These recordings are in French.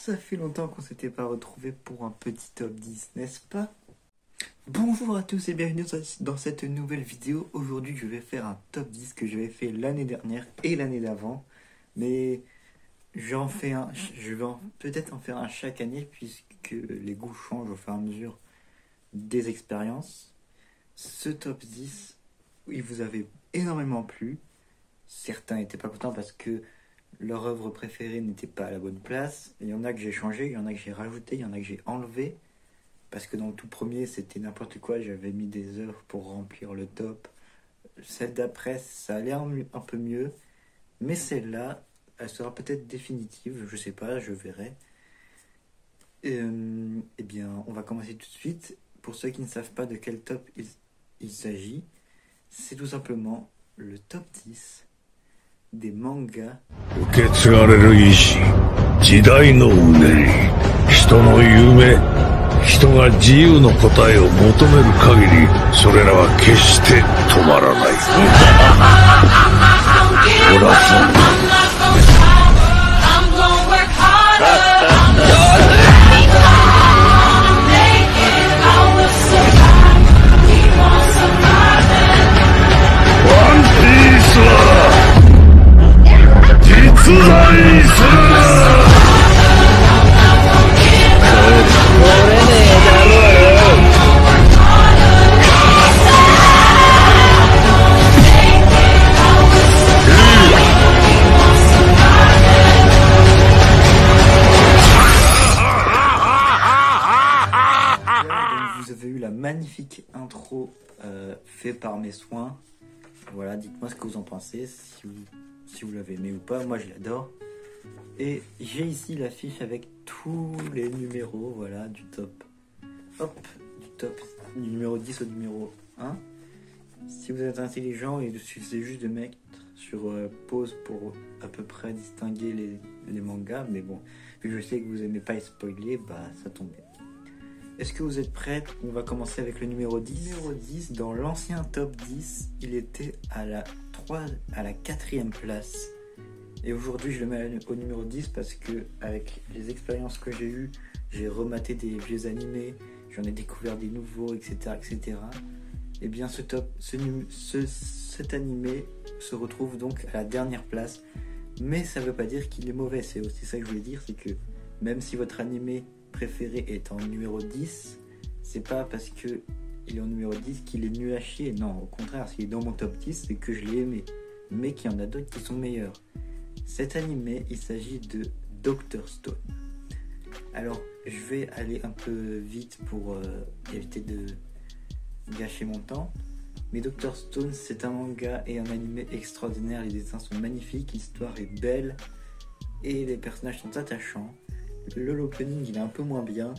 Ça fait longtemps qu'on s'était pas retrouvés pour un petit top 10, n'est-ce pas? Bonjour à tous et bienvenue dans cette nouvelle vidéo. Aujourd'hui, je vais faire un top 10 que j'avais fait l'année dernière et l'année d'avant. Mais je vais peut-être en faire un chaque année puisque les goûts changent au fur et à mesure des expériences. Ce top 10, il vous avait énormément plu. Certains n'étaient pas contents parce que leur œuvre préférée n'était pas à la bonne place. Il y en a que j'ai changé, il y en a que j'ai rajouté, il y en a que j'ai enlevé. Parce que dans le tout premier, c'était n'importe quoi. J'avais mis des heures pour remplir le top. Celle d'après, ça allait un peu mieux. Mais celle-là, elle sera peut-être définitive. Je sais pas, je verrai. Eh bien, on va commencer tout de suite. Pour ceux qui ne savent pas de quel top il s'agit, c'est tout simplement le top 10 des mangas. 受け継がれる意志、時代のうねり、人の夢、人が自由の答えを求める限り、それらは決して止まらない。オラフォン。ワンピースは実在する。Vous avez eu la magnifique intro fait par mes soins. Voilà, dites-moi ce que vous en pensez, si vous l'avez aimé ou pas. Moi, je l'adore. Et j'ai ici l'affiche avec tous les numéros, voilà, du top. Hop, du numéro 10 au numéro 1. Si vous êtes intelligent, il suffisait juste de mettre sur pause pour à peu près distinguer les mangas. Mais bon, vu que je sais que vous aimez pas spoiler, bah ça tombe bien. Est-ce que vous êtes prêts? On va commencer avec le numéro 10. Numéro 10, dans l'ancien top 10, il était à la 4e place. Et aujourd'hui, je le mets au numéro 10 parce que, avec les expériences que j'ai eues, j'ai rematé des vieux animés, j'en ai découvert des nouveaux, etc. etc. Et bien, cet animé se retrouve donc à la dernière place. Mais ça ne veut pas dire qu'il est mauvais. C'est aussi ça que je voulais dire, c'est que même si votre animé préféré est en numéro 10, c'est pas parce que il est en numéro 10 qu'il est nul à chier. Non, au contraire, s'il est dans mon top 10, c'est que je l'ai aimé, mais qu'il y en a d'autres qui sont meilleurs. Cet animé, il s'agit de Dr. Stone. Alors, je vais aller un peu vite pour éviter de gâcher mon temps. Mais Dr. Stone, c'est un manga et un animé extraordinaire. Les dessins sont magnifiques, l'histoire est belle et les personnages sont attachants. L'opening, il est un peu moins bien.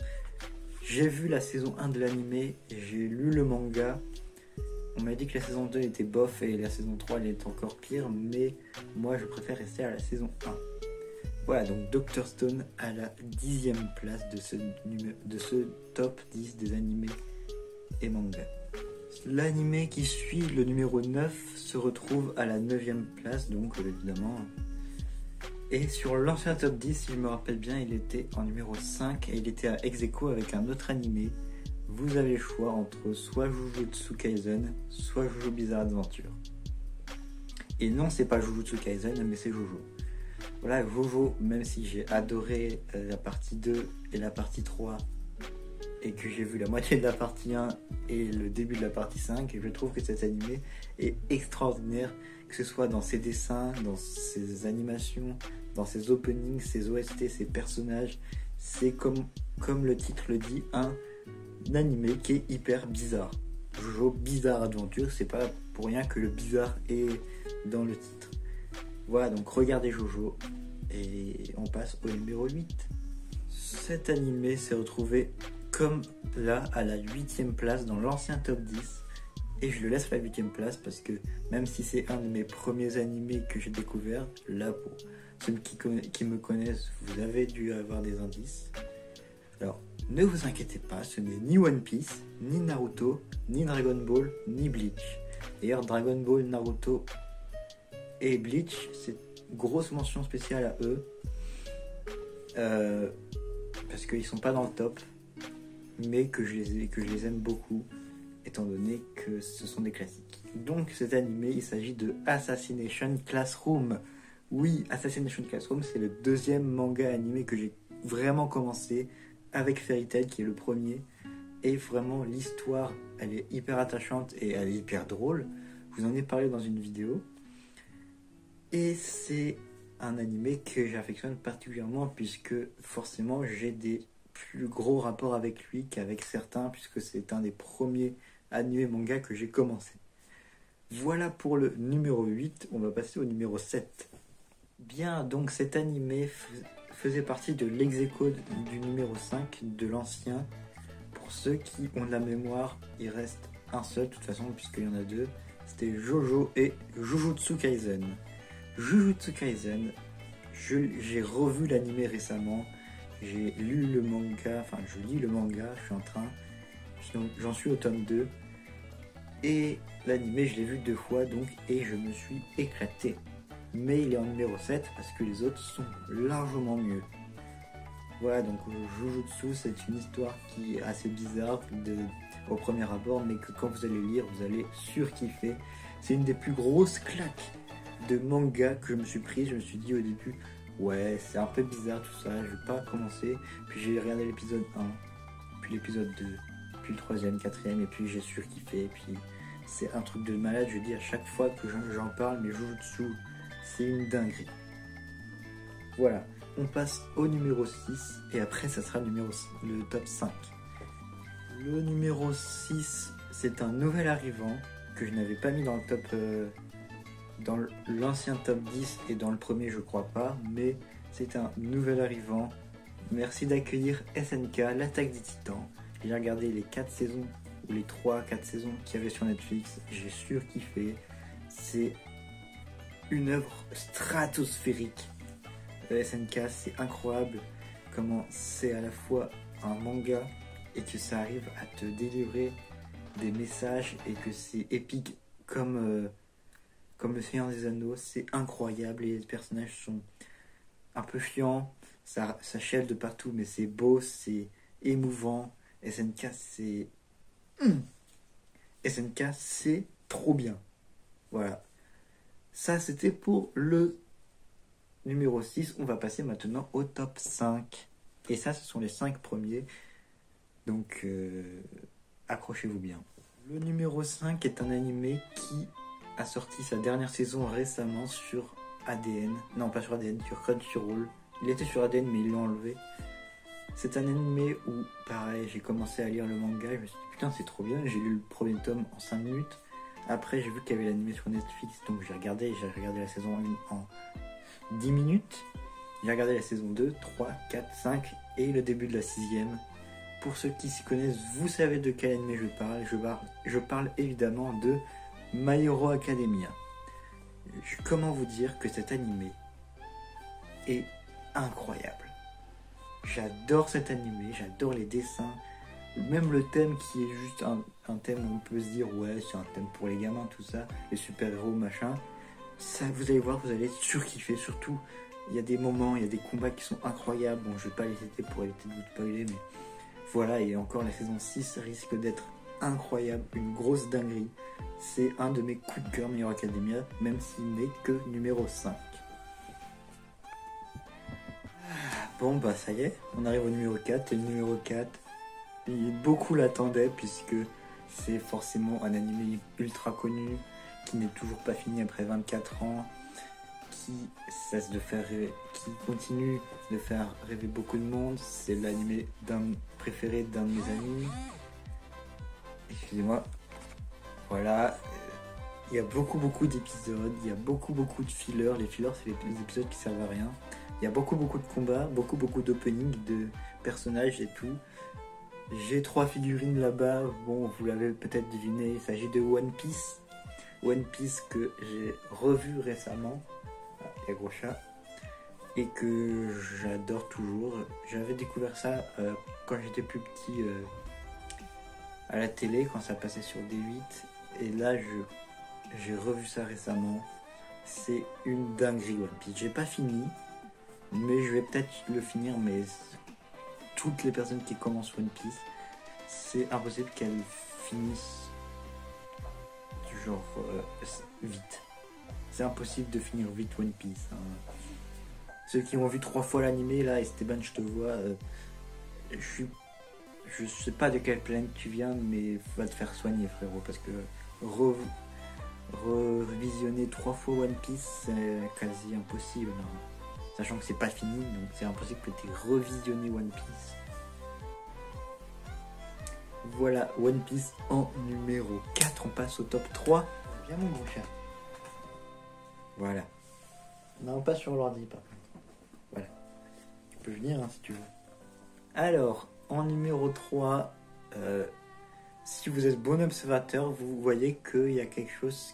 J'ai vu la saison 1 de l'animé et j'ai lu le manga. On m'a dit que la saison 2 était bof et la saison 3 elle est encore pire, mais moi je préfère rester à la saison 1. Voilà, donc Dr. Stone à la 10e place de ce top 10 des animés et mangas. L'animé qui suit le numéro 9 se retrouve à la 9e place, donc évidemment. Et sur l'ancien top 10, si je me rappelle bien, il était en numéro 5 et il était à ex-aequo avec un autre animé. Vous avez le choix entre soit Jujutsu Kaisen, soit Jojo Bizarre Adventure. Et non, c'est pas Jujutsu Kaisen, mais c'est Jojo. Voilà, Jojo, même si j'ai adoré la partie 2 et la partie 3, et que j'ai vu la moitié de la partie 1 et le début de la partie 5, et je trouve que cet animé est extraordinaire, que ce soit dans ses dessins, dans ses animations, dans ses openings, ses OST, ses personnages. C'est comme le titre le dit, un animé qui est hyper bizarre. Jojo Bizarre Adventure, c'est pas pour rien que le bizarre est dans le titre. Voilà, donc regardez Jojo et on passe au numéro 8. Cet animé s'est retrouvé comme là à la 8e place dans l'ancien top 10. Et je le laisse à la 8e place parce que même si c'est un de mes premiers animés que j'ai découvert, là pour ceux qui me connaissent, vous avez dû avoir des indices. Alors, ne vous inquiétez pas, ce n'est ni One Piece, ni Naruto, ni Dragon Ball, ni Bleach. D'ailleurs, Dragon Ball, Naruto et Bleach, c'est grosse mention spéciale à eux. parce qu'ils sont pas dans le top, mais que je les aime beaucoup, étant donné que ce sont des classiques. Donc cet animé, il s'agit de Assassination Classroom. Oui, Assassination Classroom, c'est le deuxième manga animé que j'ai vraiment commencé, avec Fairy Tail qui est le premier. Et vraiment, l'histoire, elle est hyper attachante et elle est hyper drôle. Je vous en ai parlé dans une vidéo. Et c'est un animé que j'affectionne particulièrement, puisque forcément j'ai des plus gros rapports avec lui qu'avec certains, puisque c'est un des premiers animés manga que j'ai commencé. Voilà pour le numéro 8, on va passer au numéro 7. Bien, donc cet animé faisait partie de l'ex-aequo du numéro 5 de l'ancien. Pour ceux qui ont de la mémoire, il reste un seul de toute façon, puisqu'il y en a deux. C'était Jojo et Jujutsu Kaisen. Jujutsu Kaisen, j'ai revu l'animé récemment. J'ai lu le manga, enfin je lis le manga, je suis en train. J'en suis au tome 2. Et l'animé, je l'ai vu 2 fois, donc, et je me suis éclaté. Mais il est en numéro 7 parce que les autres sont largement mieux. Voilà, donc Jujutsu, c'est une histoire qui est assez bizarre au premier abord, mais que quand vous allez lire, vous allez surkiffer. C'est une des plus grosses claques de manga que je me suis pris. Je me suis dit au début, ouais, c'est un peu bizarre tout ça, je vais pas commencer. Puis j'ai regardé l'épisode 1, puis l'épisode 2, puis le 3e, 4e, et puis j'ai surkiffé. Et puis c'est un truc de malade, je dis à chaque fois que j'en parle, mais Jujutsu, c'est une dinguerie. Voilà. On passe au numéro 6 et après ça sera le top 5. Le numéro 6, c'est un nouvel arrivant que je n'avais pas mis dans le top, dans l'ancien top 10 et dans le premier je crois pas, mais c'est un nouvel arrivant. Merci d'accueillir SNK, l'attaque des titans. J'ai regardé les 4 saisons ou les 3-4 saisons qu'il y avait sur Netflix, j'ai surkiffé. C'est une œuvre stratosphérique. SNK, c'est incroyable comment c'est à la fois un manga et que ça arrive à te délivrer des messages et que c'est épique comme le Seigneur des Anneaux. C'est incroyable et les personnages sont un peu chiants, ça chiale de partout, mais c'est beau, c'est émouvant. SNK, c'est trop bien. Voilà. Ça, c'était pour le numéro 6, on va passer maintenant au top 5. Et ça, ce sont les 5 premiers. Donc, accrochez-vous bien. Le numéro 5 est un animé qui a sorti sa dernière saison récemment sur ADN. Non, pas sur ADN, sur Crunchyroll. Il était sur ADN, mais ils l'ont enlevé. C'est un animé où, pareil, j'ai commencé à lire le manga. Je me suis dit, putain, c'est trop bien. J'ai lu le premier tome en 5 minutes. Après, j'ai vu qu'il y avait l'animé sur Netflix. Donc, j'ai regardé la saison 1 en 10 minutes. J'ai regardé la saison 2, 3, 4, 5 et le début de la 6e. Pour ceux qui s'y connaissent, vous savez de quel anime je parle. Je parle évidemment de My Hero Academia. Comment vous dire que cet animé est incroyable. J'adore cet animé, j'adore les dessins, même le thème qui est juste un thème où on peut se dire ouais c'est un thème pour les gamins, tout ça, les super-héros machin. Ça, vous allez voir, vous allez surkiffer. Surtout, il y a des moments, il y a des combats qui sont incroyables. Bon, je vais pas les citer pour éviter de vous spoiler, mais voilà. Et encore, la saison 6 risque d'être incroyable, une grosse dinguerie. C'est un de mes coups de cœur, My Hero Academia, même s'il n'est que numéro 5. Bon, bah ça y est, on arrive au numéro 4. Et le numéro 4, beaucoup l'attendaient, puisque c'est forcément un anime ultra connu, qui n'est toujours pas fini après 24 ans, qui continue de faire rêver beaucoup de monde. C'est l'anime préféré d'un de mes amis. Excusez-moi. Voilà. Il y a beaucoup d'épisodes, il y a beaucoup de fillers. Les fillers, c'est les épisodes qui servent à rien. Il y a beaucoup de combats, beaucoup d'openings, de personnages et tout. J'ai 3 figurines là-bas. Bon, vous l'avez peut-être deviné, il s'agit de One Piece. One Piece que j'ai revu récemment, il y a gros chat, et que j'adore toujours. J'avais découvert ça quand j'étais plus petit à la télé, quand ça passait sur D8, et là j'ai revu ça récemment. C'est une dinguerie One Piece. J'ai pas fini, mais je vais peut-être le finir, mais toutes les personnes qui commencent One Piece, c'est impossible qu'elles finissent du genre vite. C'est impossible de finir vite One Piece. Hein. Ceux qui ont vu 3 fois l'animé, là, Esteban, je te vois, je sais pas de quelle planète tu viens, mais va te faire soigner, frérot, parce que revisionner 3 fois One Piece, c'est quasi impossible. Hein. Sachant que c'est pas fini, donc c'est impossible que tu aies revisionné One Piece. Voilà, One Piece en numéro 4, on passe au top 3. Viens mon bon chat. Voilà. Non, pas sur l'ordi, par contre. Voilà. Tu peux venir hein, si tu veux. Alors, en numéro 3, si vous êtes bon observateur, vous voyez qu'il y a quelque chose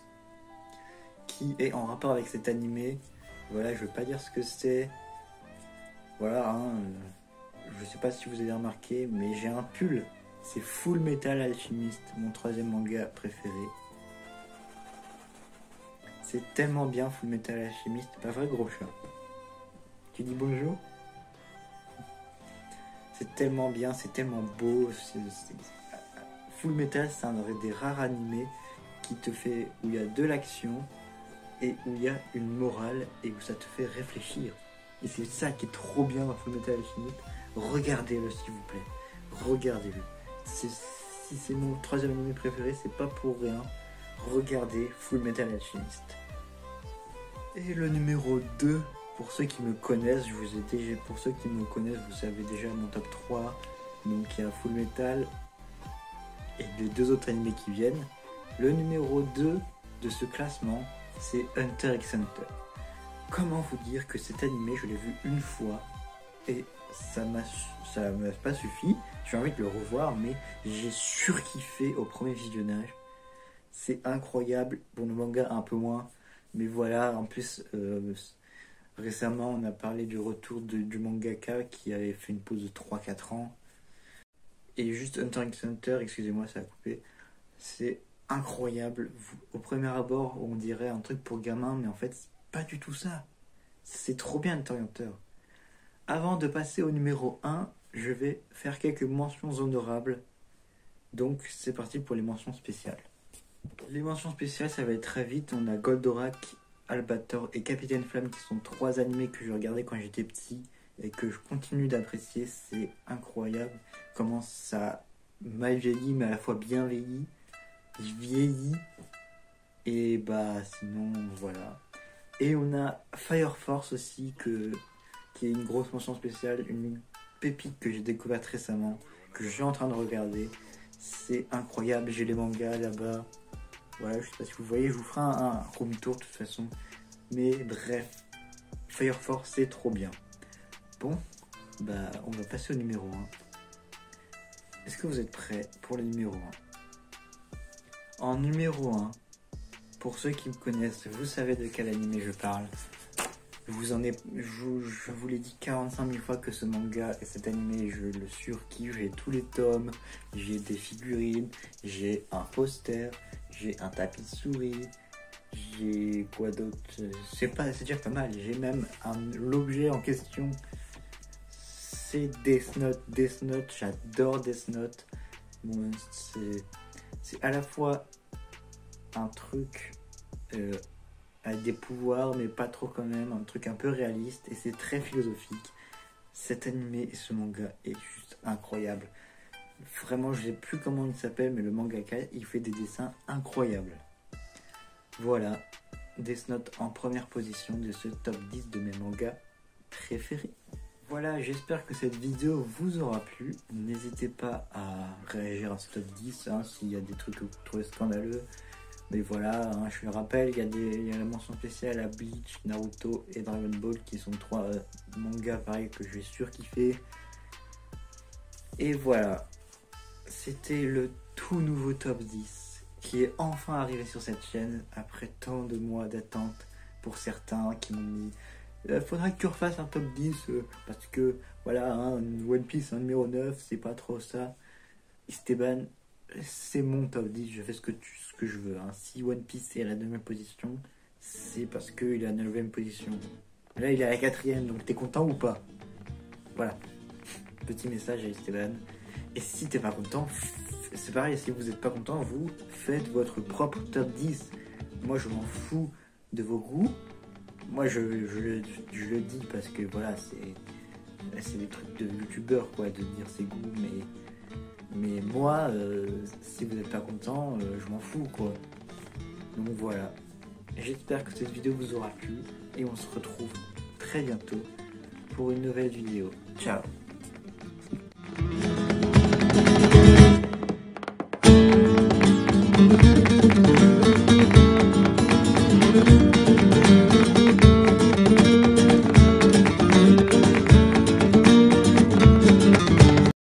qui est en rapport avec cet animé. Voilà, je ne veux pas dire ce que c'est. Voilà, hein, je sais pas si vous avez remarqué, mais j'ai un pull. C'est Full Metal Alchemist, mon 3e manga préféré. C'est tellement bien Full Metal Alchemist, pas vrai gros chat? Tu dis bonjour? C'est tellement bien, c'est tellement beau. Full Metal, c'est un des rares animés qui te fait, où il y a de l'action et où il y a une morale et où ça te fait réfléchir. Et c'est ça qui est trop bien dans Full Metal Alchemist. Regardez-le s'il vous plaît. Regardez-le. Si c'est mon 3e anime préféré, c'est pas pour rien. Regardez Full Metal Alchemist. Et le numéro 2, pour ceux qui me connaissent, pour ceux qui me connaissent, vous savez déjà mon top 3. Donc il y a Full Metal et les 2 autres animés qui viennent. Le numéro 2 de ce classement, c'est Hunter x Hunter. Comment vous dire que cet animé, je l'ai vu une fois et ça m'a pas suffi. J'ai envie de le revoir, mais j'ai surkiffé au premier visionnage. C'est incroyable. Bon, le manga un peu moins, mais voilà. En plus, récemment, on a parlé du retour du mangaka qui avait fait une pause de 3-4 ans. Et juste Hunter x Hunter, excusez-moi, ça a coupé. C'est incroyable. Au premier abord, on dirait un truc pour gamin, mais en fait, c'est pas du tout ça. C'est trop bien Hunter x Hunter. Avant de passer au numéro 1, je vais faire quelques mentions honorables. Donc, c'est parti pour les mentions spéciales. Les mentions spéciales, ça va être très vite. On a Goldorak, Albator et Capitaine Flamme qui sont 3 animés que je regardais quand j'étais petit et que je continue d'apprécier. C'est incroyable comment ça mal vieilli mais à la fois bien vieilli. Je vieillis et bah sinon voilà. Et on a Fire Force aussi qui est une grosse mention spéciale, une pépite que j'ai découverte récemment, que je suis en train de regarder. C'est incroyable, j'ai les mangas là-bas. Voilà, je sais pas si vous voyez, je vous ferai un room tour de toute façon. Mais bref, Fire Force c'est trop bien. Bon, bah on va passer au numéro 1. Est-ce que vous êtes prêts pour le numéro 1? En numéro 1, pour ceux qui me connaissent, vous savez de quel animé je parle. Je vous l'ai dit 45 000 fois que ce manga et cet animé, je le surkiffe. J'ai tous les tomes, j'ai des figurines, j'ai un poster, j'ai un tapis de souris, j'ai quoi d'autre? C'est déjà pas mal. J'ai même l'objet en question. C'est Death Note. Death Note, j'adore Death Note. Bon, c'est à la fois un truc avec des pouvoirs, mais pas trop quand même, un truc un peu réaliste, et c'est très philosophique. Cet animé et ce manga est juste incroyable. Vraiment, je ne sais plus comment il s'appelle, mais le mangaka, il fait des dessins incroyables. Voilà, Death Note en première position de ce top 10 de mes mangas préférés. Voilà, j'espère que cette vidéo vous aura plu. N'hésitez pas à réagir à ce top 10, hein, s'il y a des trucs que vous trouvez scandaleux. Mais voilà, hein, je le rappelle, il y a la mention spéciale à Bleach, Naruto et Dragon Ball qui sont 3 mangas pareil que j'ai surkiffé. Et voilà, c'était le tout nouveau top 10 qui est enfin arrivé sur cette chaîne après tant de mois d'attente pour certains qui m'ont dit faudra que tu refasses un top 10 parce que voilà, hein, One Piece en numéro 9, c'est pas trop ça. Esteban, c'est mon top 10, je fais ce que je veux. Hein. Si One Piece est à la 9e position, c'est parce qu'il est à la 9e position. Là, il est à la 4e, donc t'es content ou pas? Voilà. petit message à Esteban. Et si t'es pas content, c'est pareil, si vous n'êtes pas content, vous faites votre propre top 10. Moi je m'en fous de vos goûts. Moi je le dis parce que voilà, c'est des trucs de youtubeur quoi, de dire ses goûts, mais moi, si vous n'êtes pas content, je m'en fous quoi. Donc voilà, j'espère que cette vidéo vous aura plu et on se retrouve très bientôt pour une nouvelle vidéo. Ciao.